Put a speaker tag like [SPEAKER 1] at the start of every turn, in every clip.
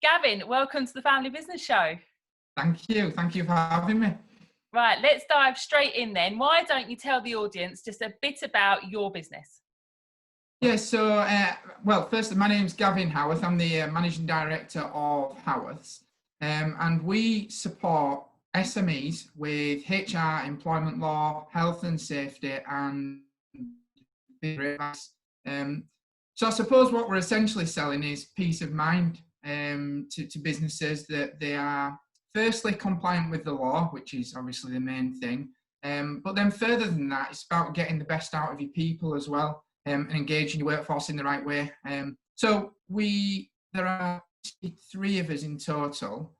[SPEAKER 1] Gavin, welcome to the Family Business Show.
[SPEAKER 2] Thank you for having me.
[SPEAKER 1] Right, let's dive straight in then. Why don't you tell the audience just a bit about your business?
[SPEAKER 2] Yeah, so, first, my name's Gavin Howarth. I'm the Managing Director of Howarths, and we support SMEs with HR, employment law, health and safety, and advice. So I suppose what we're essentially selling is peace of mind to businesses, that they are firstly compliant with the law, which is obviously the main thing. But then further than that, it's about getting the best out of your people as well, and engaging your workforce in the right way. So there are 3 of us in total,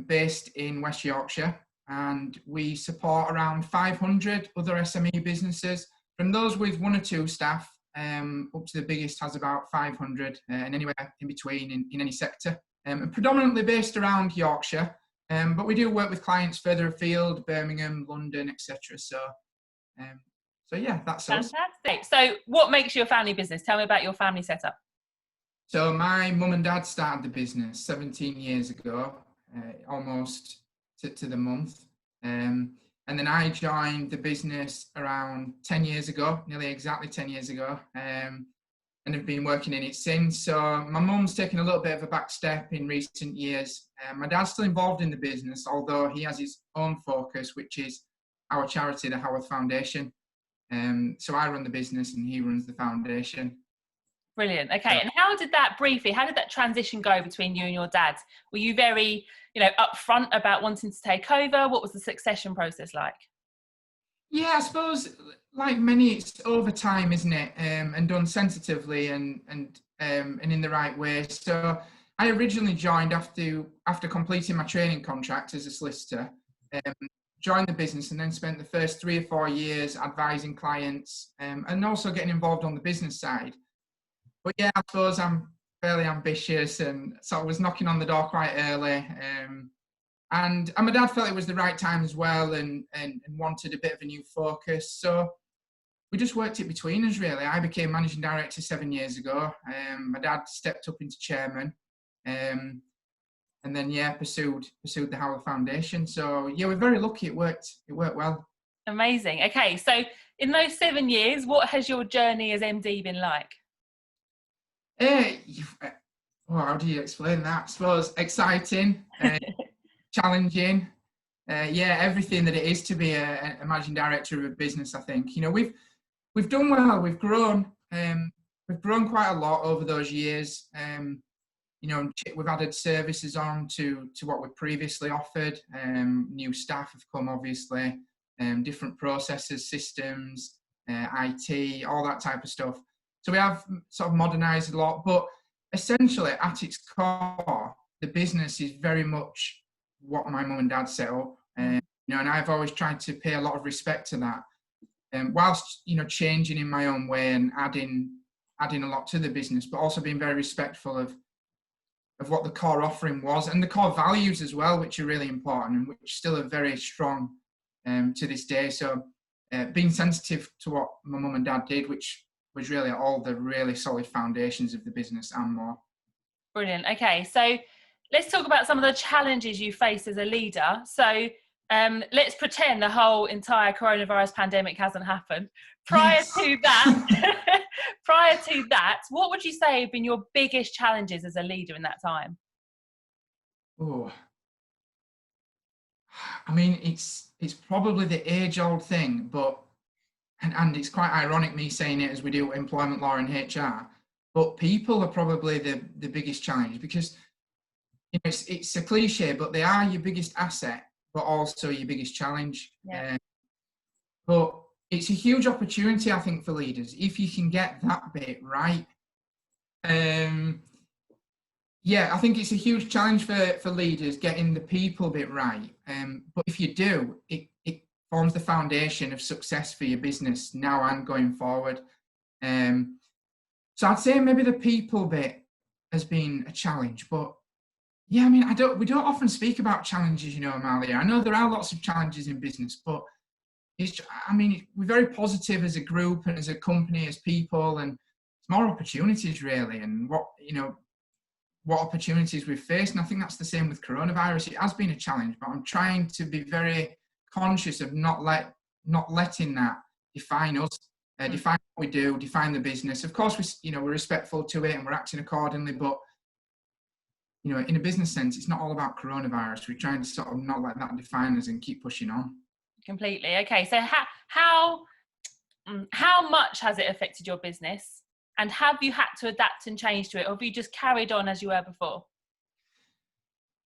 [SPEAKER 2] based in West Yorkshire, and we support around 500 other SME businesses, from those with 1 or 2 staff up to the biggest has about 500, and anywhere in between in any sector, and predominantly based around Yorkshire, but we do work with clients further afield, Birmingham, London, etc. So yeah, that's us.
[SPEAKER 1] Fantastic. So what makes you a family business? Tell me about your family setup.
[SPEAKER 2] So my mum and dad started the business 17 years ago, almost to the month. And then I joined the business around 10 years ago, nearly exactly 10 years ago, and have been working in it since. So my mum's taken a little bit of a back step in recent years. My dad's still involved in the business, although he has his own focus, which is our charity, the Howarth Foundation. So I run the business and he runs the foundation.
[SPEAKER 1] Brilliant. Okay. And how did that transition go between you and your dad? Were you very, upfront about wanting to take over? What was the succession process like?
[SPEAKER 2] Yeah, I suppose like many, it's over time, isn't it? And done sensitively and in the right way. So I originally joined after completing my training contract as a solicitor, joined the business, and then spent the first 3 or 4 years advising clients, and also getting involved on the business side. But yeah, I suppose I'm fairly ambitious, and so I was knocking on the door quite early. And my dad felt it was the right time as well, and wanted a bit of a new focus. So we just worked it between us, really. I became managing director 7 years ago. My dad stepped up into chairman, and then pursued the Howarth Foundation. So yeah, we're very lucky. It worked well.
[SPEAKER 1] Amazing. Okay, so in those 7 years, what has your journey as MD been like?
[SPEAKER 2] How do you explain that? I suppose exciting, challenging, everything that it is to be a managing director of a business. I think we've done well. We've grown quite a lot over those years. We've added services on to what we previously offered. New staff have come, obviously, different processes, systems, IT, all that type of stuff. So we have sort of modernised a lot, but essentially at its core, the business is very much what my mum and dad set up. And I've always tried to pay a lot of respect to that, whilst changing in my own way and adding a lot to the business, but also being very respectful of what the core offering was, and the core values as well, which are really important and which still are very strong to this day. So being sensitive to what my mum and dad did, which was really all the really solid foundations of the business and more.
[SPEAKER 1] Brilliant. Okay, so let's talk about some of the challenges you face as a leader. So let's pretend the whole entire coronavirus pandemic hasn't happened. Prior to that, what would you say have been your biggest challenges as a leader in that time?
[SPEAKER 2] Oh, I mean, it's probably the age-old thing, but and it's quite ironic me saying it as we do employment law and HR, but people are probably the biggest challenge, because it's a cliche, but they are your biggest asset, but also your biggest challenge.
[SPEAKER 1] Yeah.
[SPEAKER 2] But it's a huge opportunity, I think, for leaders if you can get that bit right. I think it's a huge challenge for leaders getting the people bit right. But if you do, it forms the foundation of success for your business now and going forward. So I'd say maybe the people bit has been a challenge, but yeah, I mean, we don't often speak about challenges, Amalia. I know there are lots of challenges in business, but we're very positive as a group and as a company, as people, and it's more opportunities really. And what opportunities we've faced. And I think that's the same with coronavirus. It has been a challenge, but I'm trying to be very conscious of not letting that define us, define what we do, define the business. Of course, we're respectful to it and we're acting accordingly, but in a business sense, it's not all about coronavirus. We're trying to sort of not let that define us and keep pushing on.
[SPEAKER 1] Completely. Okay, so how much has it affected your business, and have you had to adapt and change to it, or have you just carried on as you were before?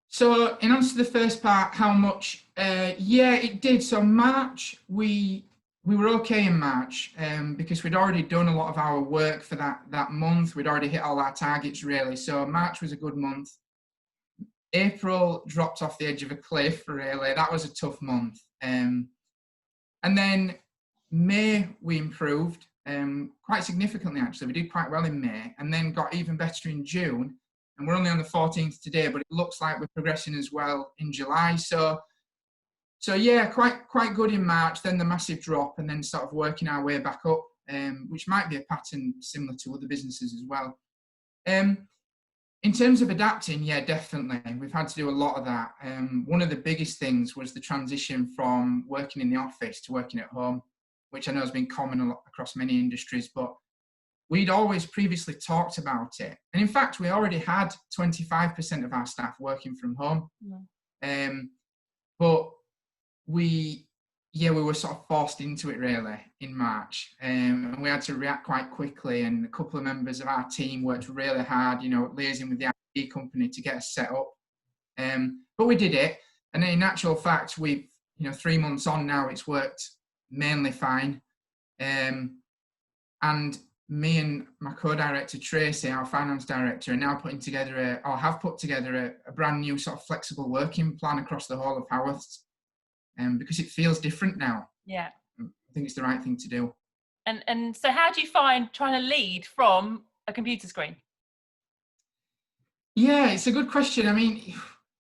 [SPEAKER 2] So in answer to the first part, how much? Yeah, it did. So March, we were okay in March because we'd already done a lot of our work for that month. We'd already hit all our targets really. So March was a good month. April dropped off the edge of a cliff, really. That was a tough month. And then May, we improved quite significantly, actually. We did quite well in May and then got even better in June. And we're only on the 14th today, but it looks like we're progressing as well in July. So yeah, quite good in March, then the massive drop, and then sort of working our way back up, which might be a pattern similar to other businesses as well. In terms of adapting, yeah, definitely. We've had to do a lot of that. One of the biggest things was the transition from working in the office to working at home, which I know has been common across many industries, but we'd always previously talked about it. And in fact, we already had 25% of our staff working from home. Yeah. But we were sort of forced into it really in March, and we had to react quite quickly, and a couple of members of our team worked really hard, liaising with the IT company to get us set up. But we did it, and in actual fact, we've 3 months on now, it's worked mainly fine. And me and my co-director Tracy, our finance director, are now have put together a brand new sort of flexible working plan across the whole of Howarths. Because it feels different now.
[SPEAKER 1] Yeah.
[SPEAKER 2] I think it's the right thing to do.
[SPEAKER 1] And so how do you find trying to lead from a computer screen?
[SPEAKER 2] Yeah, it's a good question. I mean,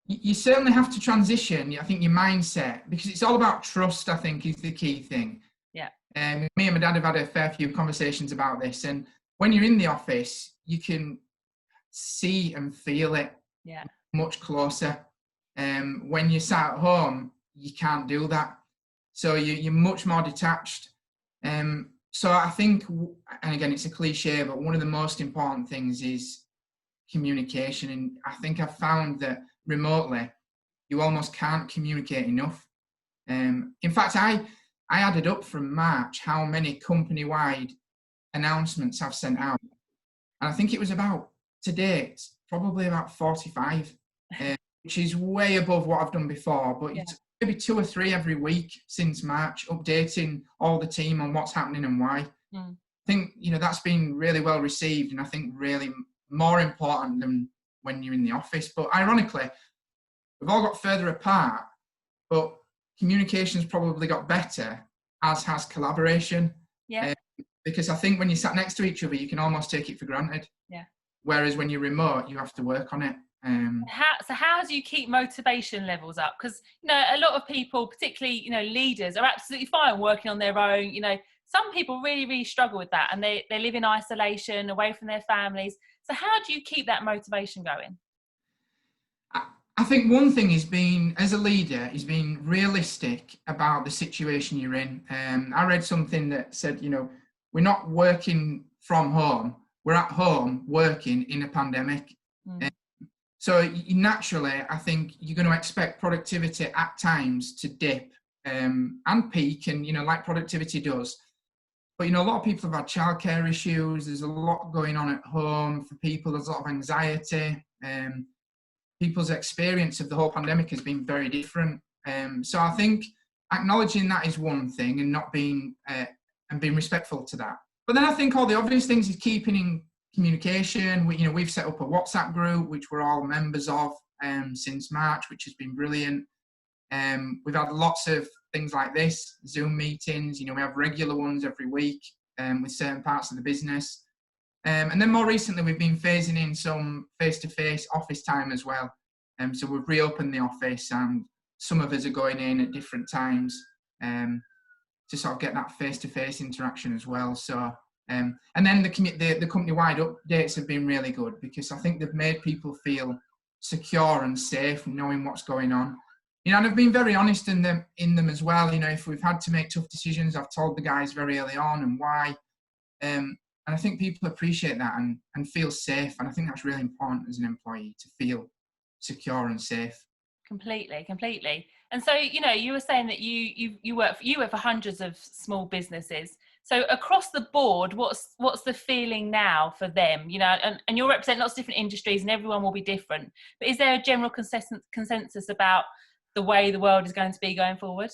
[SPEAKER 2] you certainly have to transition, I think, your mindset, because it's all about trust, I think, is the key thing.
[SPEAKER 1] Yeah.
[SPEAKER 2] Me and my dad have had a fair few conversations about this, and when you're in the office, you can see and feel it much closer. When you're sat at home, you can't do that. So you're much more detached. So I think, and again, it's a cliche, but one of the most important things is communication. And I think I've found that remotely, you almost can't communicate enough. In fact, I added up from March how many company-wide announcements I've sent out. And I think it was to date, probably about 45, which is way above what I've done before, but it's maybe 2 or 3 every week since March, updating all the team on what's happening and why. I think, that's been really well received, and I think really more important than when you're in the office. But ironically, we've all got further apart, but communication's probably got better, as has collaboration.
[SPEAKER 1] Yeah.
[SPEAKER 2] Because I think when you're sat next to each other, you can almost take it for granted.
[SPEAKER 1] Yeah. Whereas
[SPEAKER 2] when you're remote, you have to work on it.
[SPEAKER 1] How do you keep motivation levels up? Because a lot of people, particularly leaders, are absolutely fine working on their own. Some people really, really struggle with that, and they live in isolation, away from their families. So how do you keep that motivation going?
[SPEAKER 2] I think one thing is as a leader, is being realistic about the situation you're in. I read something that said, we're not working from home, we're at home working in a pandemic. So naturally, I think you're going to expect productivity at times to dip and peak, and like productivity does. But a lot of people have had childcare issues. There's a lot going on at home for people. There's a lot of anxiety. People's experience of the whole pandemic has been very different. So I think acknowledging that is one thing, and not being and being respectful to that. But then I think all the obvious things is keeping in communication. We've set up a WhatsApp group, which we're all members of since March, which has been brilliant. We've had lots of things like this, Zoom meetings. We have regular ones every week with certain parts of the business. And then more recently, we've been phasing in some face-to-face office time as well. So we've reopened the office, and some of us are going in at different times to sort of get that face-to-face interaction as well. So And then the company-wide updates have been really good, because I think they've made people feel secure and safe, knowing what's going on. And I've been very honest in them as well. If we've had to make tough decisions, I've told the guys very early on and why. And I think people appreciate that and feel safe. And I think that's really important as an employee, to feel secure and safe.
[SPEAKER 1] Completely. And so, you were saying that you work for hundreds of small businesses. So across the board, what's the feeling now for them? And you'll represent lots of different industries, and everyone will be different. But is there a general consensus about the way the world is going to be going forward?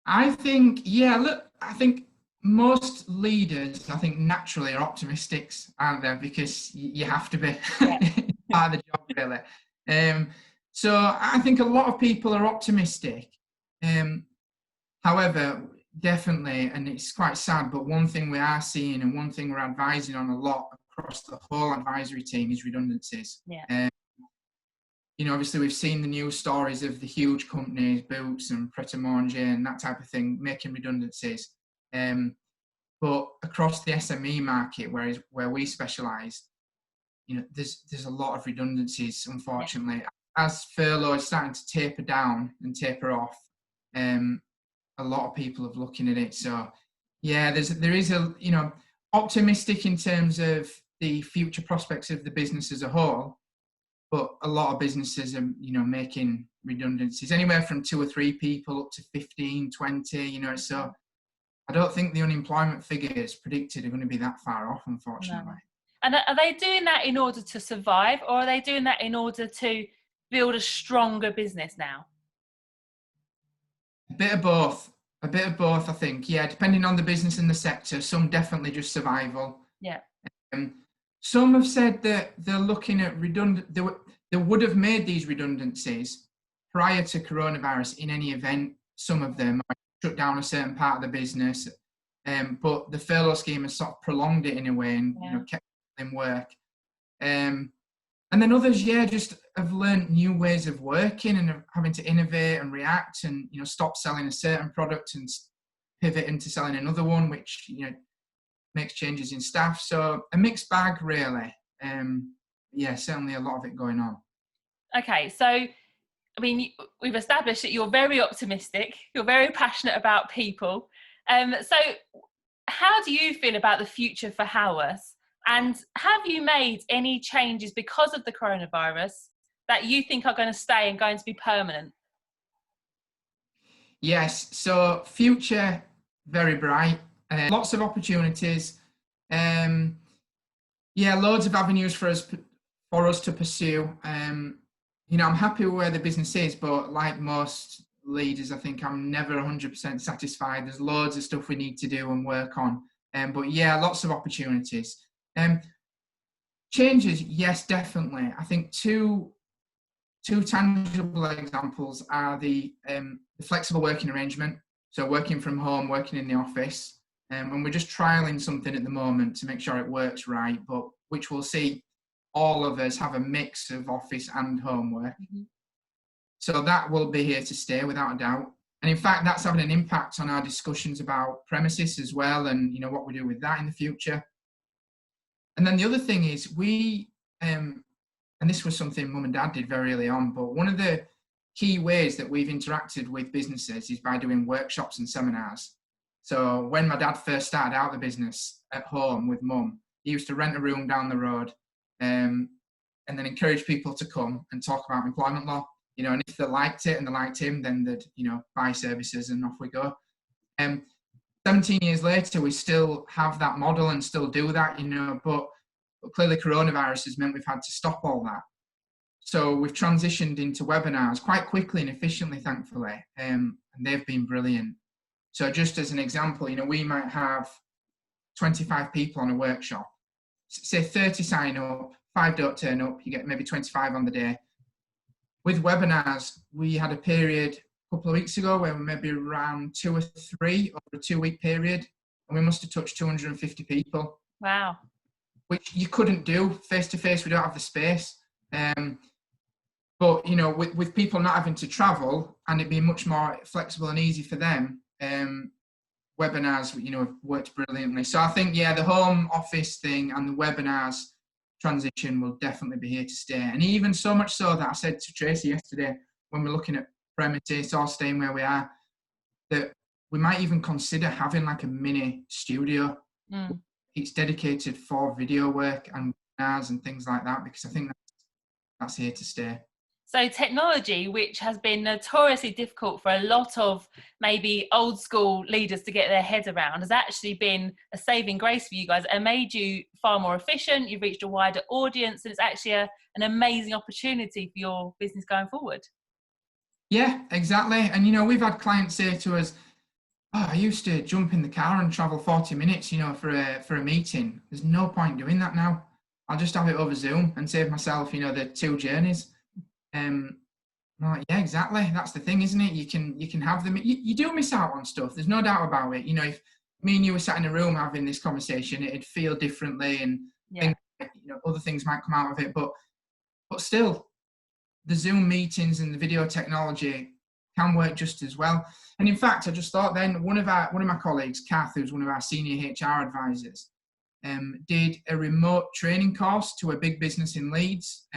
[SPEAKER 2] I think, I think most leaders, naturally are optimists, aren't they? Because you have to be.
[SPEAKER 1] Yeah.
[SPEAKER 2] Part of the job, really. So I think a lot of people are optimistic. However, definitely, and it's quite sad, but one thing we are seeing, and one thing we're advising on a lot across the whole advisory team, is redundancies.
[SPEAKER 1] Yeah.
[SPEAKER 2] Obviously we've seen the news stories of the huge companies, Boots and Pret a Manger and that type of thing, making redundancies. But across the SME market, where we specialise, there's a lot of redundancies, unfortunately. Yeah. As furlough is starting to taper down and taper off, a lot of people are looking at it. So, yeah, there is optimistic in terms of the future prospects of the business as a whole, but a lot of businesses are, making redundancies, anywhere from 2 or 3 people up to 15, 20, so I don't think the unemployment figures predicted are going to be that far off, unfortunately.
[SPEAKER 1] No. And are they doing that in order to survive, or are they doing that in order to build a stronger business now?
[SPEAKER 2] A bit of both, I think. Yeah, depending on the business and the sector. Some definitely just survival.
[SPEAKER 1] Yeah.
[SPEAKER 2] Some have said that they're looking at they would have made these redundancies prior to coronavirus in any event. Some of them might shut down a certain part of the business, but the furlough scheme has sort of prolonged it in a way and kept them work. And then others, just have learned new ways of working and having to innovate and react and, stop selling a certain product and pivot into selling another one, which, makes changes in staff. So a mixed bag, really. Certainly a lot of it going on.
[SPEAKER 1] Okay, so, we've established that you're very optimistic, you're very passionate about people. So how do you feel about the future for Howarth? And have you made any changes because of the coronavirus that you think are going to stay and going to be permanent?
[SPEAKER 2] Yes, so future, very bright. Lots of opportunities. Loads of avenues for us to pursue. I'm happy with where the business is, but like most leaders, I think I'm never 100% satisfied. There's loads of stuff we need to do and work on. Lots of opportunities. Changes, yes, definitely. I think two tangible examples are the flexible working arrangement. So working from home, working in the office. And we're just trialing something at the moment to make sure it works right, but which we'll see all of us have a mix of office and home work. Mm-hmm. So that will be here to stay without a doubt. And in fact, that's having an impact on our discussions about premises as well, and what we do with that in the future. And then the other thing is we, and this was something Mum and Dad did very early on, but one of the key ways that we've interacted with businesses is by doing workshops and seminars. So when my dad first started out the business at home with Mum, he used to rent a room down the road and then encourage people to come and talk about employment law. And if they liked it and they liked him, then they'd, buy services and off we go. 17 years later, we still have that model and still do that, but clearly coronavirus has meant we've had to stop all that. So we've transitioned into webinars quite quickly and efficiently, thankfully, and they've been brilliant. So just as an example, we might have 25 people on a workshop. Say 30 sign up, 5 don't turn up, you get maybe 25 on the day. With webinars, we had a period a couple of weeks ago where we maybe around 2 or 3 over a 2-week period, and we must have touched 250 people.
[SPEAKER 1] Wow.
[SPEAKER 2] Which you couldn't do face-to-face, we don't have the space. But, with people not having to travel and it being much more flexible and easy for them, webinars, have worked brilliantly. So I think, yeah, the home office thing and the webinars transition will definitely be here to stay. And even so much so that I said to Tracy yesterday, when we're looking at premises or staying where we are, that we might even consider having like a mini studio. It's dedicated for video work and webinars and things like that, because I think that's here to stay.
[SPEAKER 1] So technology, which has been notoriously difficult for a lot of maybe old school leaders to get their heads around, has actually been a saving grace for you guys and made you far more efficient. You've reached a wider audience, and it's actually an amazing opportunity for your business going forward.
[SPEAKER 2] Yeah, exactly. And we've had clients say to us, "Oh, I used to jump in the car and travel 40 minutes, for a meeting. There's no point doing that now. I'll just have it over Zoom and save myself, the 2 journeys." Like, yeah, exactly. That's the thing, isn't it? You can have them. You do miss out on stuff. There's no doubt about it. If me and you were sat in a room having this conversation, it'd feel differently, and things, other things might come out of it. But still, the Zoom meetings and the video technology can work just as well. And in fact, I just thought then one of my colleagues, Kath, who's one of our senior HR advisors, did a remote training course to a big business in Leeds.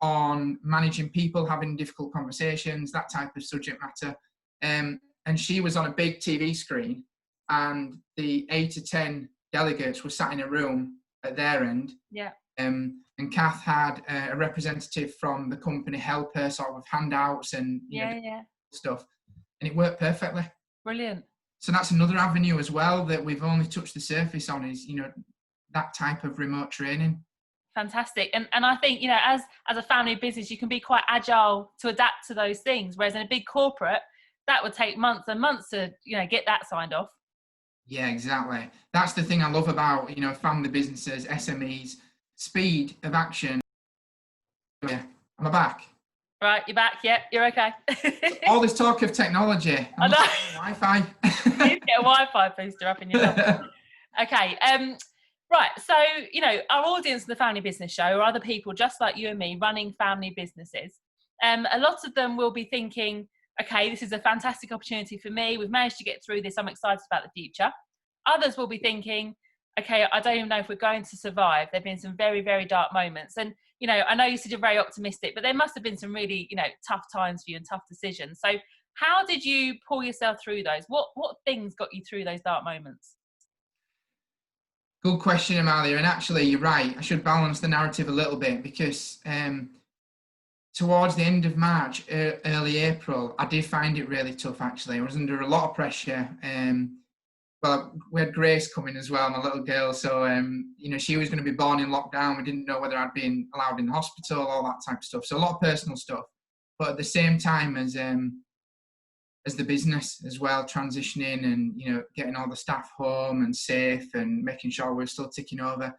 [SPEAKER 2] On managing people, having difficult conversations, that type of subject matter. And she was on a big TV screen, and the 8 to 10 delegates were sat in a room at their end.
[SPEAKER 1] Yeah.
[SPEAKER 2] And Kath had a representative from the company help her sort of with handouts and stuff. And it worked perfectly.
[SPEAKER 1] Brilliant.
[SPEAKER 2] So that's another avenue as well that we've only touched the surface on, is, that type of remote training.
[SPEAKER 1] Fantastic. And I think, as a family business, you can be quite agile to adapt to those things. Whereas in a big corporate, that would take months and months to, get that signed off.
[SPEAKER 2] Yeah, exactly. That's the thing I love about, family businesses, SMEs, speed of action. Yeah, am I back?
[SPEAKER 1] Right, you're back. Yeah, you're okay.
[SPEAKER 2] All this talk of technology.
[SPEAKER 1] I know.
[SPEAKER 2] Wi-Fi.
[SPEAKER 1] You get a Wi-Fi booster up in your office. Okay. Right, so, our audience in the Family Business Show are other people just like you and me running family businesses. A lot of them will be thinking, okay, this is a fantastic opportunity for me. We've managed to get through this. I'm excited about the future. Others will be thinking, okay, I don't even know if we're going to survive. There have been some very, very dark moments. And, I know you said you're very optimistic, but there must have been some really, tough times for you and tough decisions. So how did you pull yourself through those? What things got you through those dark moments?
[SPEAKER 2] Good question, Amalia. And actually, you're right. I should balance the narrative a little bit, because towards the end of March, early April, I did find it really tough, actually. I was under a lot of pressure. Well, we had Grace coming as well, my little girl. So, she was going to be born in lockdown. We didn't know whether I'd been allowed in the hospital, all that type of stuff. So a lot of personal stuff. But at the same time as the business as well, transitioning and, getting all the staff home and safe and making sure we're still ticking over.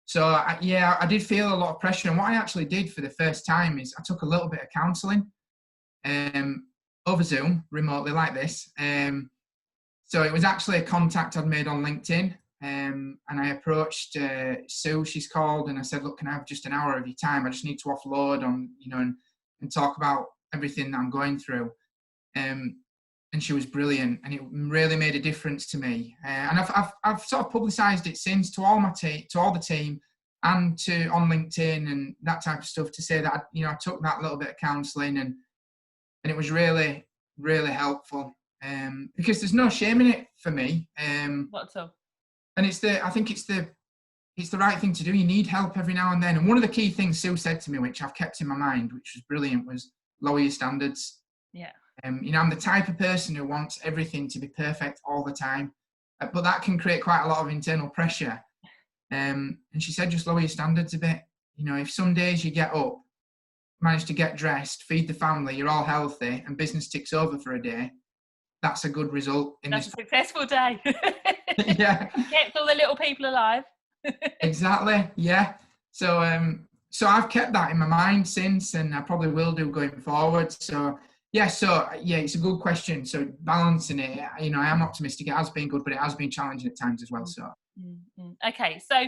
[SPEAKER 2] So, I did feel a lot of pressure. And what I actually did for the first time is I took a little bit of counselling over Zoom, remotely like this. So it was actually a contact I'd made on LinkedIn. And I approached Sue, she's called, and I said, look, can I have just an hour of your time? I just need to offload on, and talk about everything that I'm going through. And she was brilliant, and it really made a difference to me. And I've sort of publicised it since to all the team, and on LinkedIn and that type of stuff, to say that I took that little bit of counselling, and it was really, really helpful. Because there's no shame in it for me.
[SPEAKER 1] What's up?
[SPEAKER 2] And I think it's the right thing to do. You need help every now and then. And one of the key things Sue said to me, which I've kept in my mind, which was brilliant, was lower your standards.
[SPEAKER 1] Yeah.
[SPEAKER 2] I'm the type of person who wants everything to be perfect all the time, but that can create quite a lot of internal pressure. And she said, just lower your standards a bit. If some days you get up, manage to get dressed, feed the family, you're all healthy, and business ticks over for a day, that's a good result.
[SPEAKER 1] That's a successful day.
[SPEAKER 2] Yeah.
[SPEAKER 1] Kept all the little people alive.
[SPEAKER 2] Exactly. Yeah. So I've kept that in my mind since, and I probably will do going forward. So it's a good question. So balancing it, I am optimistic. It has been good, but it has been challenging at times as well. So.
[SPEAKER 1] Okay. So,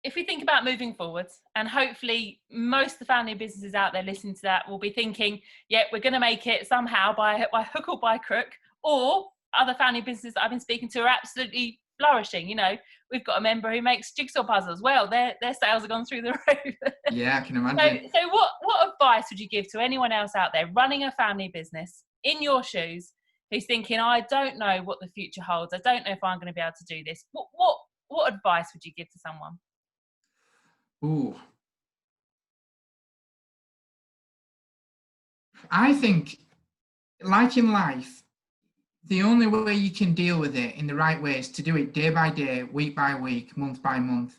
[SPEAKER 1] if we think about moving forwards, and hopefully most of the family businesses out there listening to that will be thinking, yeah, we're going to make it somehow by hook or by crook, or other family businesses that I've been speaking to are absolutely flourishing. You know, we've got a member who makes jigsaw puzzles. Well, their sales have gone through the roof.
[SPEAKER 2] Yeah, I can imagine.
[SPEAKER 1] So what advice would you give to anyone else out there running a family business in your shoes, who's thinking, I don't know what the future holds, I don't know if I'm going to be able to do this? What advice would you give to someone?
[SPEAKER 2] Ooh. I think, like in life, the only way you can deal with it in the right way is to do it day by day, week by week, month by month.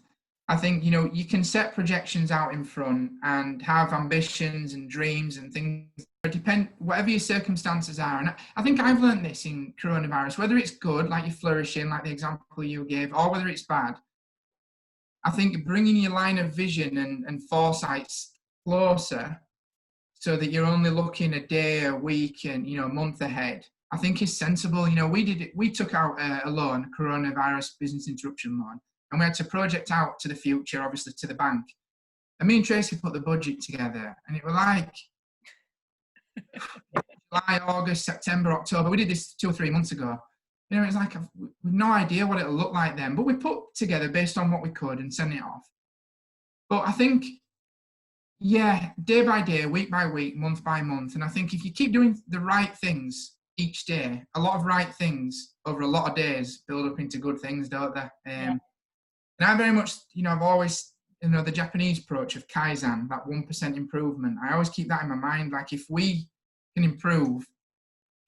[SPEAKER 2] I think, you know, you can set projections out in front and have ambitions and dreams and things, depend whatever your circumstances are. And I think I've learned this in coronavirus, whether it's good, like you're flourishing, like the example you gave, or whether it's bad. I think bringing your line of vision and foresights closer, so that you're only looking a day, a week, and, you know, a month ahead, I think is sensible. You know, we took out a loan, a coronavirus business interruption loan, and we had to project out to the future, obviously to the bank. And me and Tracy put the budget together, and it was like July, August, September, October. We did this 2 or 3 months ago. You know, it's like we've no idea what it'll look like then, but we put together based on what we could and sent it off. But I think, yeah, day by day, week by week, month by month. And I think if you keep doing the right things each day, a lot of right things over a lot of days build up into good things, don't they? And I very much, you know, I've always, you know, the Japanese approach of Kaizen, that 1% improvement. I always keep that in my mind. Like, if we can improve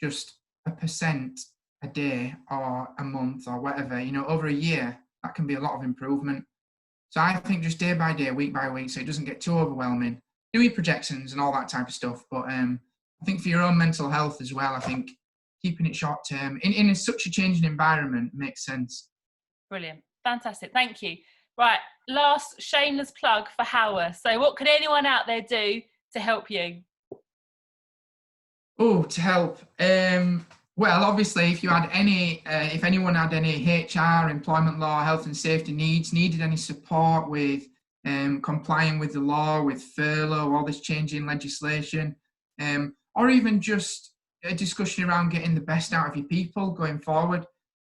[SPEAKER 2] just 1% a day or a month or whatever, you know, over a year, that can be a lot of improvement. So I think just day by day, week by week, so it doesn't get too overwhelming. Do your projections and all that type of stuff. But I think for your own mental health as well, I think keeping it short term in such a changing environment makes sense.
[SPEAKER 1] Brilliant. Fantastic. Thank you. Right. Last shameless plug for Howarth. So what could anyone out there do to help you?
[SPEAKER 2] Oh, to help. Well, obviously, if anyone had any HR, employment law, health and safety needed any support with complying with the law, with furlough, all this changing legislation, or even just a discussion around getting the best out of your people going forward,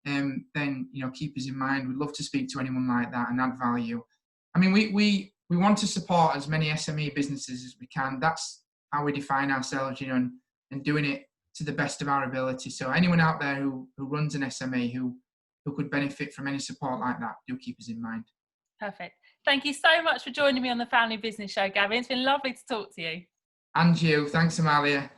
[SPEAKER 2] then, you know, keep us in mind. We'd love to speak to anyone like that and add value. I mean, we want to support as many SME businesses as we can. That's how we define ourselves, you know, and doing it to the best of our ability. So anyone out there who runs an SME who could benefit from any support like that, do keep us in mind.
[SPEAKER 1] Perfect. Thank you so much for joining me on the Family Business Show, Gavin. It's been lovely to talk to you.
[SPEAKER 2] And you. Thanks, Amalia.